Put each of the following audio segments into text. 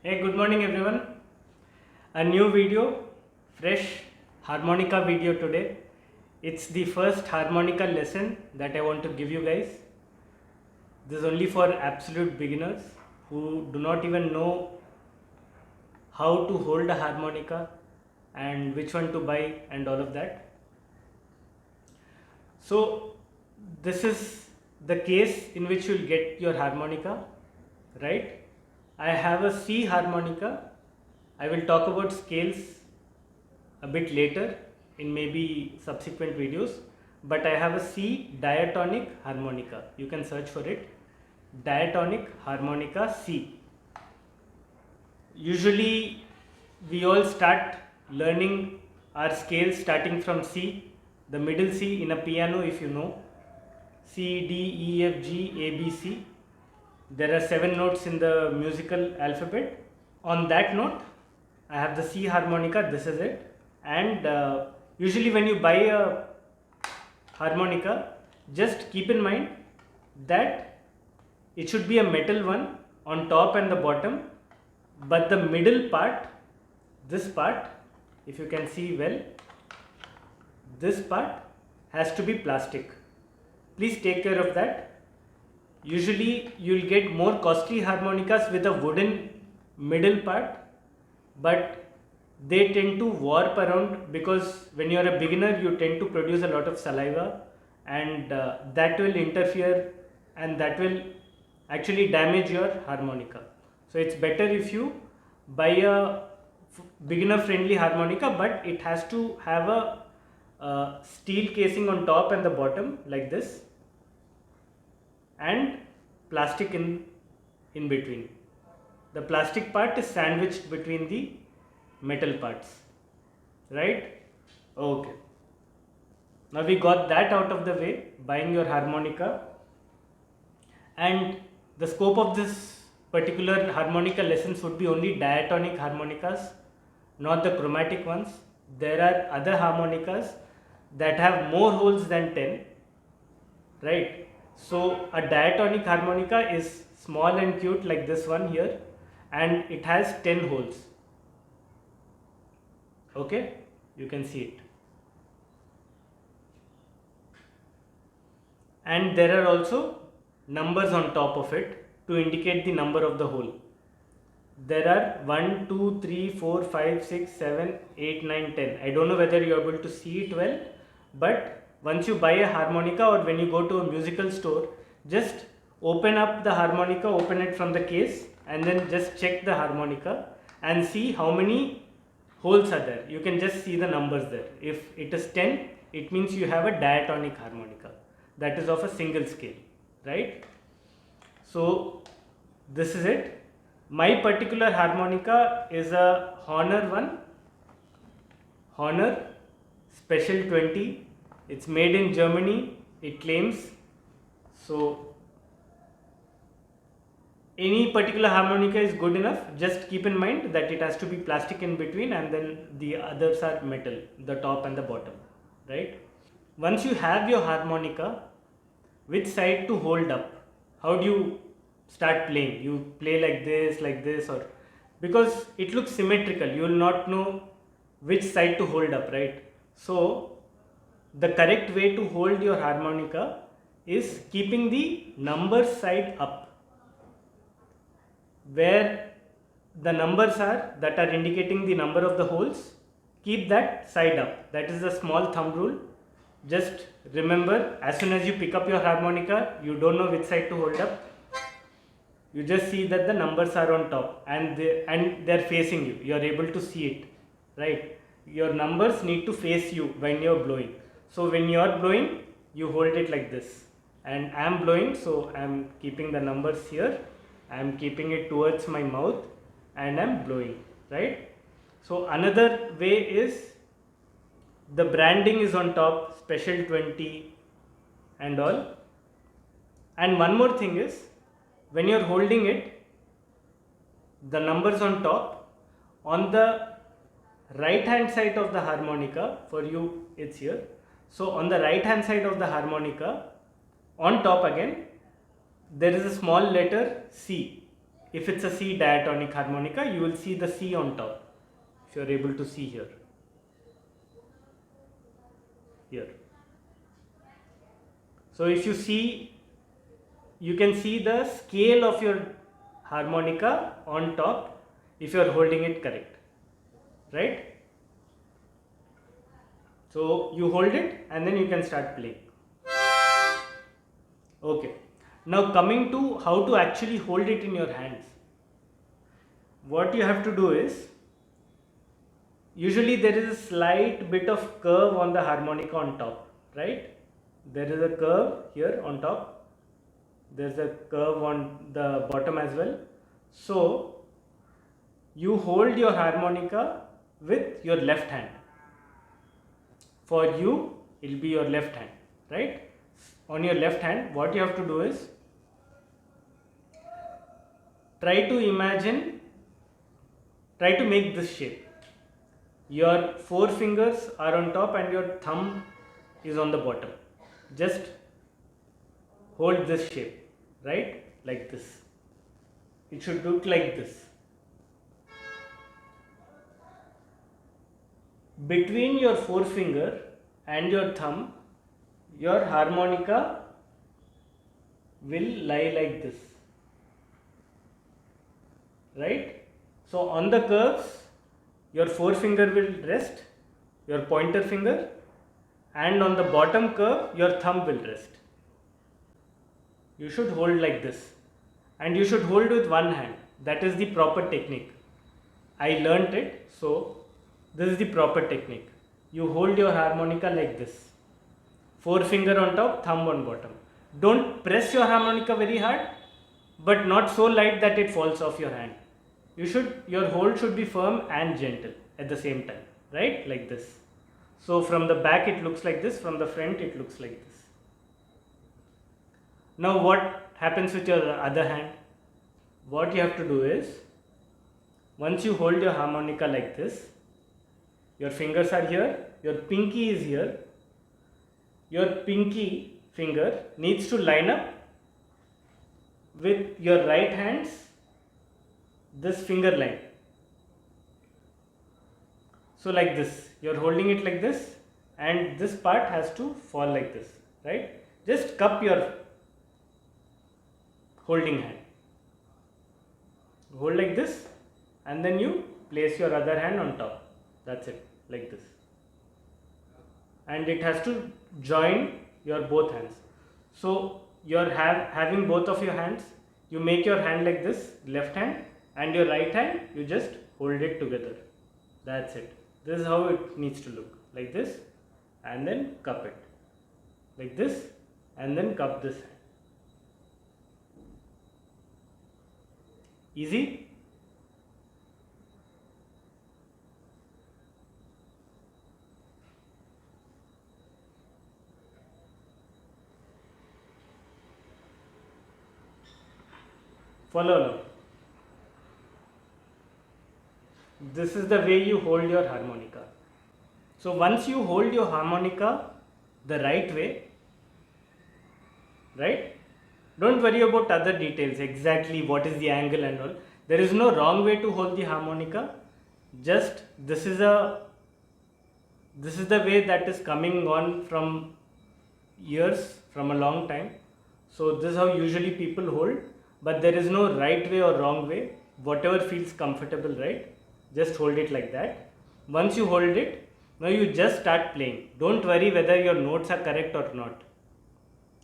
Hey, good morning everyone. A new video, fresh harmonica video today. It's the first harmonica lesson that I want to give you guys. This is only for absolute beginners who do not even know how to hold a harmonica and which one to buy and all of that. So, this is the case in which you'll get your harmonica, right? I have a C harmonica. I will talk about scales a bit later in maybe subsequent videos, but I have a C diatonic harmonica. You can search for it. Diatonic harmonica C. Usually we all start learning our scales starting from C, the middle C in a piano, if you know. C, D, E, F, G, A, B, C. There are 7 notes in the musical alphabet. On that note, I have the C harmonica, this is it. And usually when you buy a harmonica, just keep in mind that it should be a metal one on top and the bottom, but the middle part, this part, if you can see well, this part has to be plastic. Please take care of that. Usually you will get more costly harmonicas with a wooden middle part, but they tend to warp around because when you are a beginner you tend to produce a lot of saliva, and that will interfere and that will actually damage your harmonica. So it's better if you buy a beginner friendly harmonica, but it has to have a steel casing on top and the bottom like this, and plastic in between. The plastic part is sandwiched between the metal parts, right? Okay, now we got that out of the way, buying your harmonica. And the scope of this particular harmonica lessons would be only diatonic harmonicas, not the chromatic ones. There are other harmonicas that have more holes than 10, right? So a diatonic harmonica is small and cute like this one here, and it has 10 holes. Okay, you can see it. And there are also numbers on top of it to indicate the number of the hole. There are 1, 2, 3, 4, 5, 6, 7, 8, 9, 10. I don't know whether you are able to see it well, but once you buy a harmonica or when you go to a musical store, just open up the harmonica, open it from the case, and then just check the harmonica and see how many holes are there. You can just see the numbers there. If it is 10, it means you have a diatonic harmonica, that is of a single scale, right? So this is it. My particular harmonica is a Honor one, Honor Special 20. It's made in Germany, it claims. So any particular harmonica is good enough. Just keep in mind that it has to be plastic in between, and then the others are metal, the top and the bottom, right? Once you have your harmonica, which side to hold up? How do you start playing? You play like this, or because it looks symmetrical, you will not know which side to hold up, right? So the correct way to hold your harmonica is keeping the number side up. Where the numbers are that are indicating the number of the holes, keep that side up. That is the small thumb rule. Just remember, as soon as you pick up your harmonica, you don't know which side to hold up. You just see that the numbers are on top and they're facing you. You are able to see it, right? Your numbers need to face you when you're blowing. So when you are blowing, you hold it like this. And I am blowing, so I am keeping the numbers here. I am keeping it towards my mouth and I am blowing, right? So another way is the branding is on top, Special 20 and all. And one more thing is, when you are holding it, the numbers on top, on the right hand side of the harmonica, for you it's here. So on the right hand side of the harmonica, on top again, there is a small letter C. if it's a C diatonic harmonica, you will see the C on top, if you are able to see here. So if you see, you can see the scale of your harmonica on top if you are holding it correct, right? So you hold it and then you can start playing. Okay, now coming to how to actually hold it in your hands. What you have to do is, usually there is a slight bit of curve on the harmonica on top, right? There is a curve here on top, there's a curve on the bottom as well. So you hold your harmonica with your left hand. For you, it will be your left hand, right? On your left hand, what you have to do is, try to make this shape. Your four fingers are on top and your thumb is on the bottom. Just hold this shape, right? Like this. It should look like this. Between your forefinger and your thumb, your harmonica will lie like this, right? So on the curves, your forefinger will rest, your pointer finger, and on the bottom curve, your thumb will rest. You should hold like this, and you should hold with one hand. That is the proper technique. I learnt it, so this is the proper technique. You hold your harmonica like this. Forefinger on top, thumb on bottom. Don't press your harmonica very hard, but not so light that it falls off your hand. Your hold should be firm and gentle at the same time, right? Like this. So from the back it looks like this, from the front it looks like this. Now what happens with your other hand? What you have to do is, once you hold your harmonica like this, your fingers are here, your pinky is here, your pinky finger needs to line up with your right hand's this finger line. So like this, you are holding it like this, and this part has to fall like this, right? Just cup your holding hand. Hold like this, and then you place your other hand on top. That's it, like this. And it has to join your both hands. So you're having both of your hands, you make your hand like this, left hand, and your right hand, you just hold it together. That's it. This is how it needs to look, like this, and then cup it, like this, and then cup this hand. Easy? Follow along. This is the way you hold your harmonica. So once you hold your harmonica the right way, right? Don't worry about other details, exactly what is the angle and all. There is no wrong way to hold the harmonica. Just this is the way that is coming on from years, from a long time. So this is how usually people hold, but there is no right way or wrong way. Whatever feels comfortable, right? Just hold it like that. Once you hold it, now you just start playing. Don't worry whether your notes are correct or not.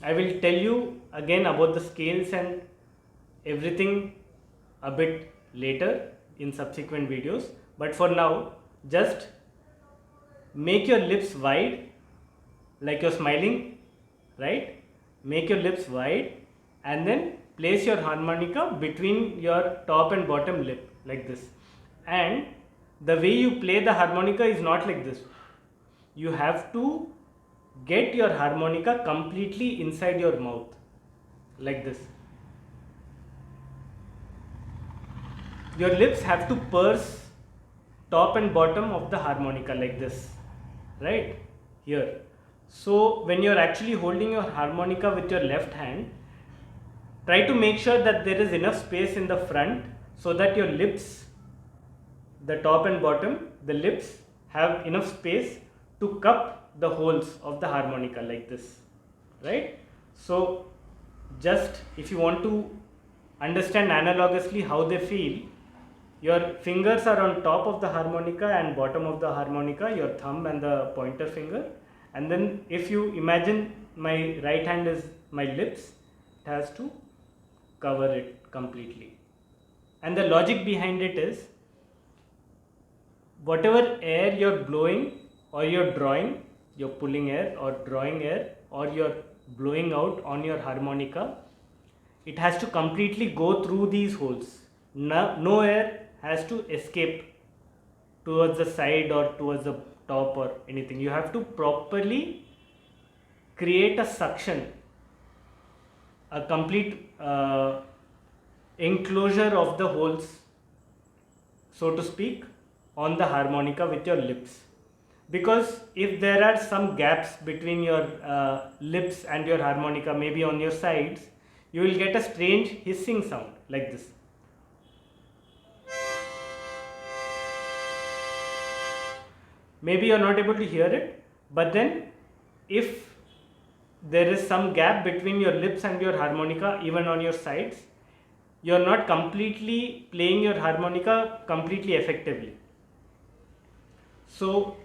I will tell you again about the scales and everything a bit later in subsequent videos. But for now, just make your lips wide, like you're smiling, right? Make your lips wide and then place your harmonica between your top and bottom lip, like this. And the way you play the harmonica is not like this. You have to get your harmonica completely inside your mouth, like this. Your lips have to purse top and bottom of the harmonica like this, right? Here. So when you're actually holding your harmonica with your left hand, try to make sure that there is enough space in the front so that your lips, the top and bottom, the lips have enough space to cup the holes of the harmonica like this, right? So just if you want to understand analogously how they feel, your fingers are on top of the harmonica and bottom of the harmonica, your thumb and the pointer finger, and then if you imagine my right hand is my lips, it has to cover it completely. And the logic behind it is, whatever air you're blowing or you're drawing, you're pulling air or drawing air or you're blowing out on your harmonica, it has to completely go through these holes. No air has to escape towards the side or towards the top or anything. You have to properly create a suction, a complete enclosure of the holes, so to speak, on the harmonica with your lips. Because if there are some gaps between your lips and your harmonica, maybe on your sides, you will get a strange hissing sound like this. Maybe you are not able to hear it, but then if there is some gap between your lips and your harmonica, even on your sides, you are not completely playing your harmonica completely effectively. So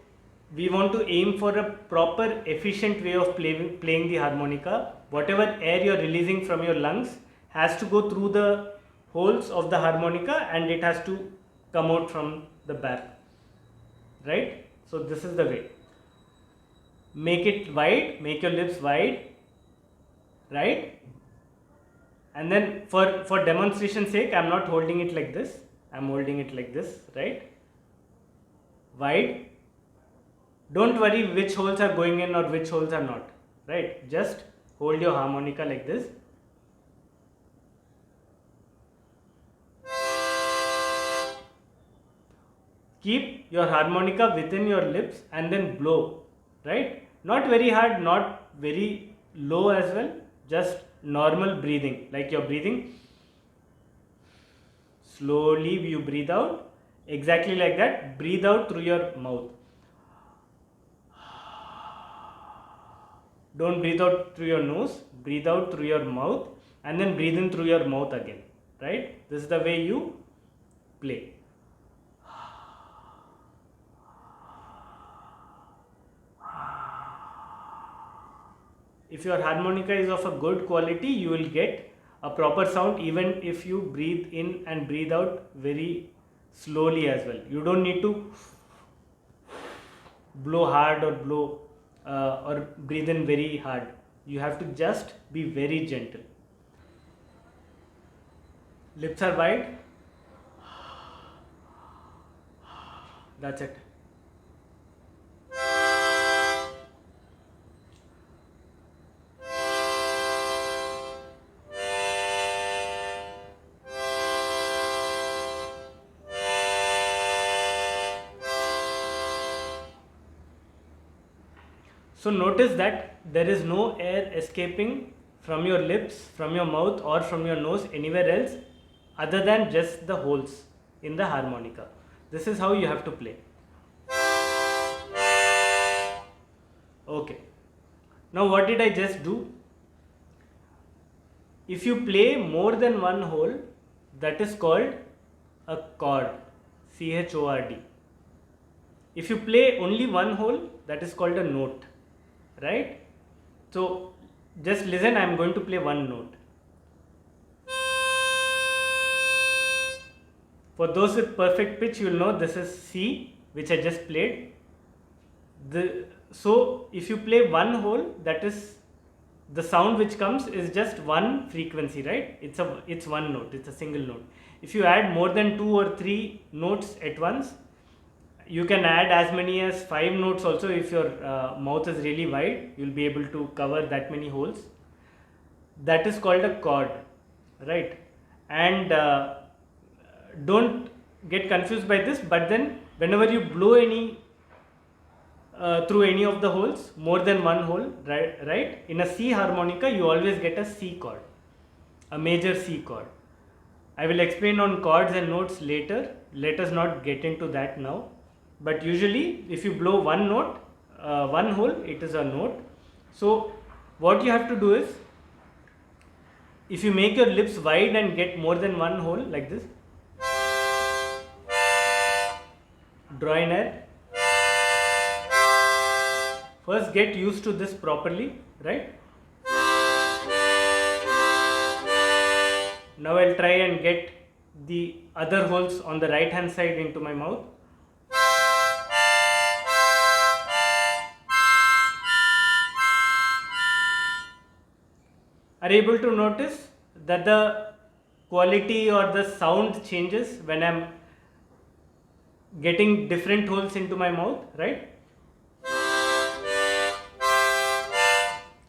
we want to aim for a proper efficient way of playing the harmonica. Whatever air you are releasing from your lungs has to go through the holes of the harmonica and it has to come out from the back, right? So this is the way. Make it wide, make your lips wide, right? And then for demonstration sake, I am not holding it like this, I am holding it like this, right? Wide. Don't worry which holes are going in or which holes are not, right? Just hold your harmonica like this. Keep your harmonica within your lips and then blow, right? Not very hard, not very low as well, just normal breathing, like you're breathing. Slowly you breathe out, exactly like that. Breathe out through your mouth. Don't breathe out through your nose, breathe out through your mouth and then breathe in through your mouth again, right? This is the way you play. If your harmonica is of a good quality, you will get a proper sound even if you breathe in and breathe out very slowly as well. You don't need to blow hard or blow or breathe in very hard. You have to just be very gentle. Lips are wide. That's it. So notice that there is no air escaping from your lips, from your mouth or from your nose anywhere else other than just the holes in the harmonica. This is how you have to play. Okay. Now what did I just do? If you play more than one hole, that is called a chord, C-H-O-R-D. If you play only one hole, that is called a note, right? So just listen, I am going to play one note. For those with perfect pitch, you will know this is C, which I just played. So if you play one hole, that is the sound which comes is just one frequency, right? It's one note, it's a single note. If you add more than 2 or 3 notes at once, you can add as many as 5 notes also. If your mouth is really wide, you will be able to cover that many holes. That is called a chord, right? And don't get confused by this, but then whenever you blow any through any of the holes, more than one hole, right? In a C harmonica, you always get a C chord. a major C chord. I will explain on chords and notes later. Let us not get into that now. But usually, if you blow one note, one hole, it is a note. So, what you have to do is, if you make your lips wide and get more than one hole like this, draw an air. First, get used to this properly, right? Now I'll try and get the other holes on the right hand side into my mouth. Are you able to notice that the quality or the sound changes when I'm getting different holes into my mouth, right?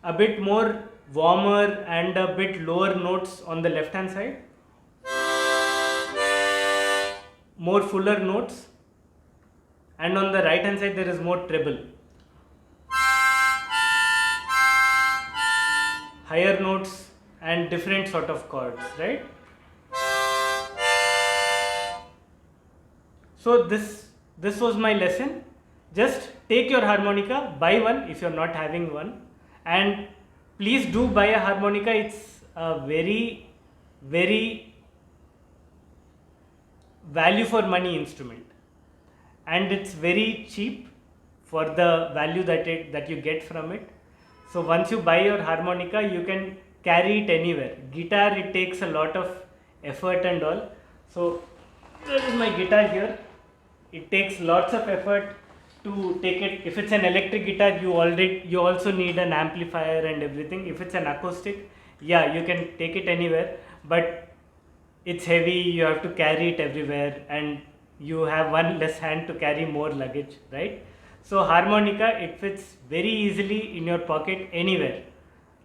A bit more warmer and a bit lower notes on the left hand side, more fuller notes, and on the right hand side there is more treble, higher notes and different sort of chords, right? So this was my lesson. Just take your harmonica, buy one if you're not having one, and please do buy a harmonica. It's a very, very value for money instrument, and it's very cheap for the value that you get from it. So once you buy your harmonica, you can carry it anywhere. Guitar, it takes a lot of effort and all. So there is my guitar here. It takes lots of effort to take it. If it's an electric guitar, you also need an amplifier and everything. If it's an acoustic, yeah, you can take it anywhere, but it's heavy, you have to carry it everywhere, and you have one less hand to carry more luggage, right? So harmonica, it fits very easily in your pocket anywhere,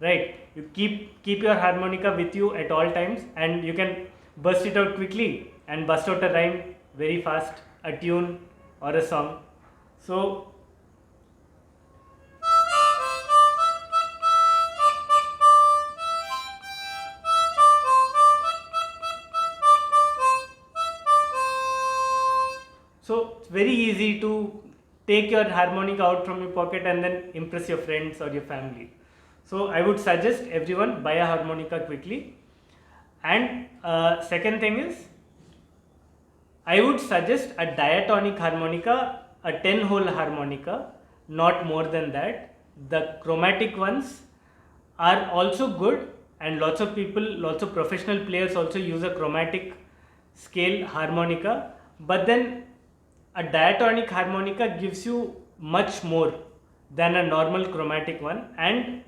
right? You keep your harmonica with you at all times, and you can burst it out quickly and bust out a rhyme very fast, a tune or a song. So it's very easy to take your harmonica out from your pocket and then impress your friends or your family. So I would suggest everyone buy a harmonica quickly. And second thing is, I would suggest a diatonic harmonica, a 10-hole harmonica, not more than that. The chromatic ones are also good, and lots of professional players also use a chromatic scale harmonica, but then a diatonic harmonica gives you much more than a normal chromatic one. And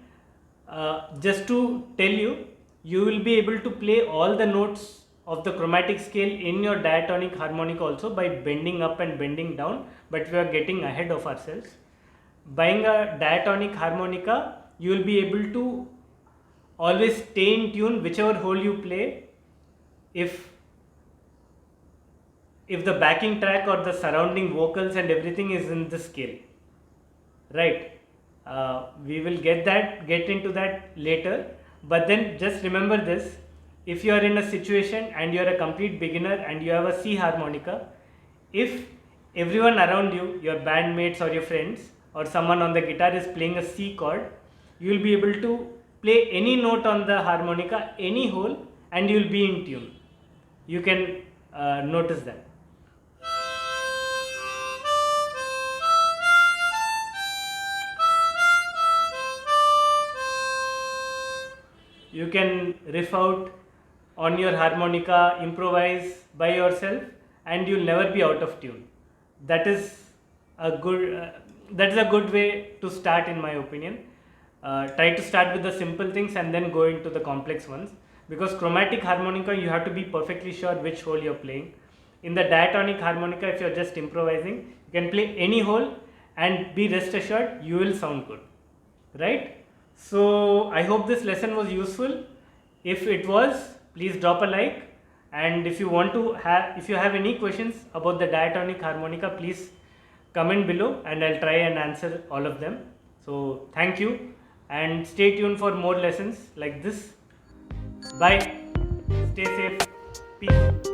just to tell you, you will be able to play all the notes of the chromatic scale in your diatonic harmonica also by bending up and bending down, but we are getting ahead of ourselves. Buying a diatonic harmonica, you will be able to always stay in tune whichever hole you play. If the backing track or the surrounding vocals and everything is in the scale, right? We will get into that later, but then just remember this: if you are in a situation and you are a complete beginner and you have a C harmonica, if everyone around you, your bandmates or your friends or someone on the guitar is playing a C chord, you will be able to play any note on the harmonica, any hole, and you will be in tune. You can notice that. You can riff out on your harmonica, improvise by yourself, and you'll never be out of tune. That is a good way to start, in my opinion. Try to start with the simple things and then go into the complex ones, because chromatic harmonica, you have to be perfectly sure which hole you're playing. In the diatonic harmonica, if you're just improvising, you can play any hole and be rest assured you will sound good, right? So I hope this lesson was useful. If it was, please drop a like, and if you have any questions about the diatonic harmonica, please comment below and I'll try and answer all of them. So thank you, and stay tuned for more lessons like this. Bye. Stay safe. Peace.